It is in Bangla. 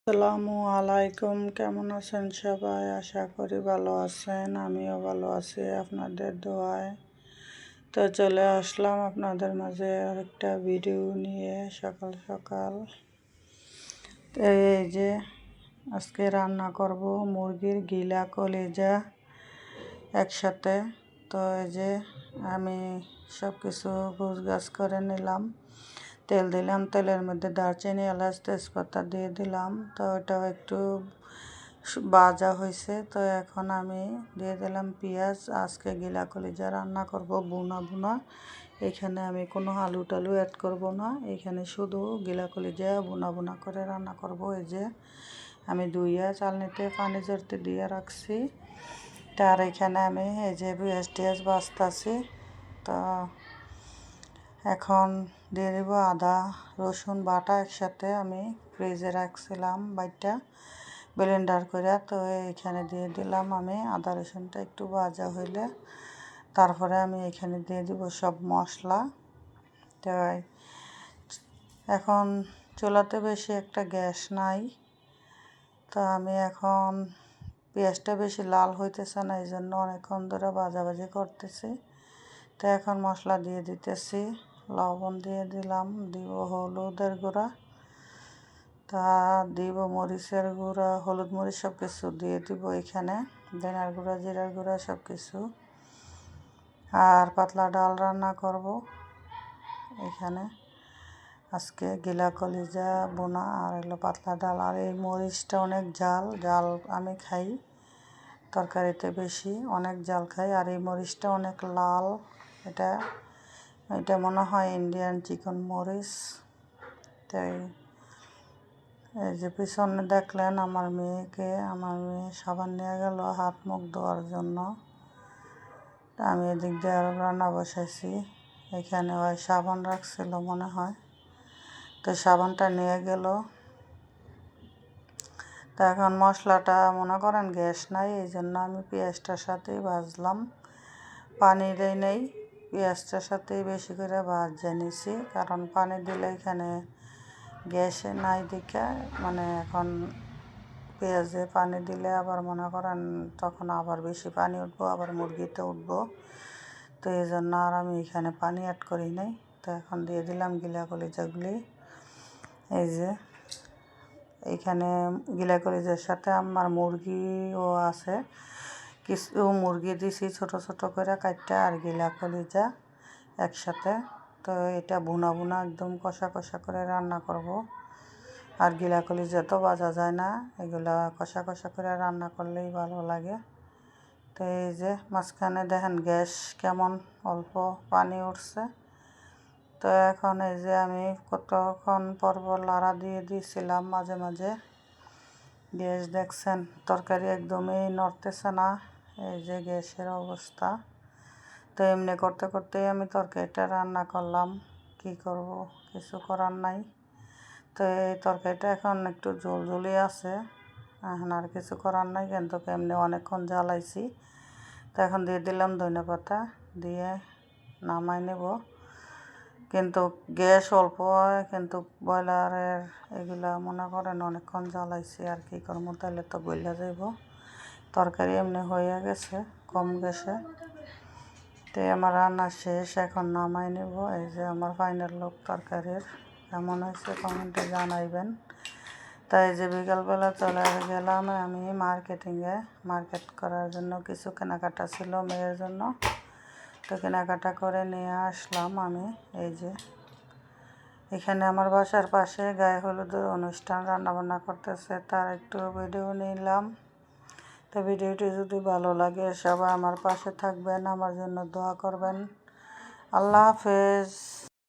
আসসালামু আলাইকুম, কেমন আছেন সবাই? আশা করি ভালো আছেন। আমিও ভালো আছি আপনাদের দোয়ায়। তো চলে আসলাম আপনাদের মাঝে আরেকটা ভিডিও নিয়ে সকাল সকাল। তো এই যে আজকে রান্না করব মুরগির গিলা কলিজা একসাথে। তো এই যে আমি সব কিছু গোছগাছ করে নিলাম। তেল দিলাম, তেলের মধ্যে দারচিনি, এলাচ, তেজপাতা দিয়ে দিলাম। তো ওটাও একটু ভাজা হয়েছে। তো এখন আমি দিয়ে দিলাম পেঁয়াজ। আজকে গিলা কলিজা রান্না করব বুনা বুনা। এখানে আমি কোনো আলু টালু অ্যাড করব না, এখানে শুধু গিলা কলিজা বুনা বুনা করে রান্না করব। এই যে আমি ধুইয়া চালনিতে পানি ঝরতে দিয়ে রাখছি। তার এখানে আমি এই যে পেঁয়াজ টিয়াজ বাজতাছি। তো এখন দিয়ে দেব আদা রসুন বাটা একসাথে আমি ফ্রিজে রাখছিলাম বাইটা ব্লেন্ডার করে। তো এখানে দিয়ে দিলাম আমি আদা রসুনটা একটু ভাজা হইলে তারপরে আমি এখানে দিয়ে দিব সব মশলা। তো এখন চুলাতে বেশি একটা গ্যাস নাই। তো আমি এখন পেঁয়াজটা বেশি লাল হইতেছে না, এই জন্য অনেকক্ষণ ধরে ভাজাভাজি করতেছি। তো এখন মশলা দিয়ে দিতেছি, লবণ দিয়ে দিলাম, দিব হলুদের গুঁড়া, তা দিব মরিচের গুঁড়া, হলুদ মরিচ সব কিছু দিয়ে দিব এখানে, ধনিয়ার গুঁড়া জিরার গুঁড়া সব কিছু। আর পাতলা ডাল রান্না করব এখানে আজকে গিলা কলিজা বোনা আর হলো পাতলা ডাল। আর এই মরিচটা অনেক জাল জাল আমি খাই, তরকারিতে বেশি অনেক জাল খাই। আর এই মরিচটা অনেক লাল, এটা এটা মনে হয় ইন্ডিয়ান চিকন মরিচ। তাই এই যে পিছনে দেখলেন আমার মেয়ে সাবান নিয়ে গেল হাত মুখ ধোয়ার জন্য। আমি এদিক দিয়ে আরও রান্না বসাইছি। এখানে ওই সাবান রাখছিল মনে হয়, তো সাবানটা নিয়ে গেল। তো এখন মশলাটা মনে করেন গ্যাস নাই, এই জন্য আমি পেঁয়াজটার সাথেই ভাজলাম, পানি দেই নেই, পেঁয়াজটার সাথেই বেশি করে ভাজা নিছি। কারণ পানি দিলে এখানে গ্যাসে নাই দিকে, মানে এখন পেঁয়াজে পানি দিলে আবার মনে করেন তখন আবার বেশি পানি উঠবো, আবার মুরগিতে উঠবো। তো এই জন্য আর আমি এখানে পানি অ্যাড করি নাই। তো এখন দিয়ে দিলাম গিলা কলিজাগুলি। এই যে এইখানে গিলা কলিজার সাথে আমার মুরগিও আছে, কিছু মুরগি দিছি ছোট ছোট করে কাটটা, আর গিলা কলিজা একসাথে। তো এটা বুনা বুনা একদম কষা কষা করে রান্না করব। আর গিলা কলিজা তো বাজা যায় না, এগুলা কষা কষা করে রান্না করলেই ভালো লাগে। তো এই যে মাঝখানে দেখেন গ্যাস কেমন অল্প পানি উঠছে। তো এখন এই যে আমি কতক্ষণ পর লাড়া দিয়ে দিয়েছিলাম মাঝে মাঝে, গ্যাস দেখছেন তরকারি একদমই নড়তেছে না, এই যে গ্যাসের অবস্থা। তো এমনি করতে করতেই আমি তরকারিটা রান্না করলাম, কি করব, কিছু করার নাই। তো এই তরকারিটা এখন একটু ঝোলঝুলি আছে, এখন আর কিছু করার নাই, কিন্তু এমনি অনেকক্ষণ জ্বালাইছি। তো এখন দিয়ে দিলাম ধনেপাতা, দিয়ে নামাই নেব। কিন্তু গ্যাস অল্প হয়, কিন্তু ব্রয়লারের এগুলা মনে করেন অনেকক্ষণ জ্বালাইছি, আর কি করবো, তাহলে তো গইলা যাইব। তরকারি এমনি হয়ে গেছে কম গ্যাসে। তো আমার রান্না শেষ, এখন নামাই নেব। এই যে আমার ফাইনাল লুক তরকারির, কেমন হয়েছে কমেন্টে জানাইবেন। তাই যে বিকালবেলা চলে গেলাম আমি মার্কেট করার জন্য, কিছু কেনাকাটা ছিল মেয়ের জন্য। তো কেনাকাটা করে নিয়ে আসলাম আমি। এই যে এখানে আমার বাসার পাশে গায়ে হলুদের অনুষ্ঠান, রান্নাবান্না করতেছে, তার একটু ভিডিও নিলাম। তো ভিডিওটি যদি ভালো লাগে সবাই আমার পাশে থাকবেন, আমার জন্য দোয়া করবেন। আল্লাহ হাফেজ।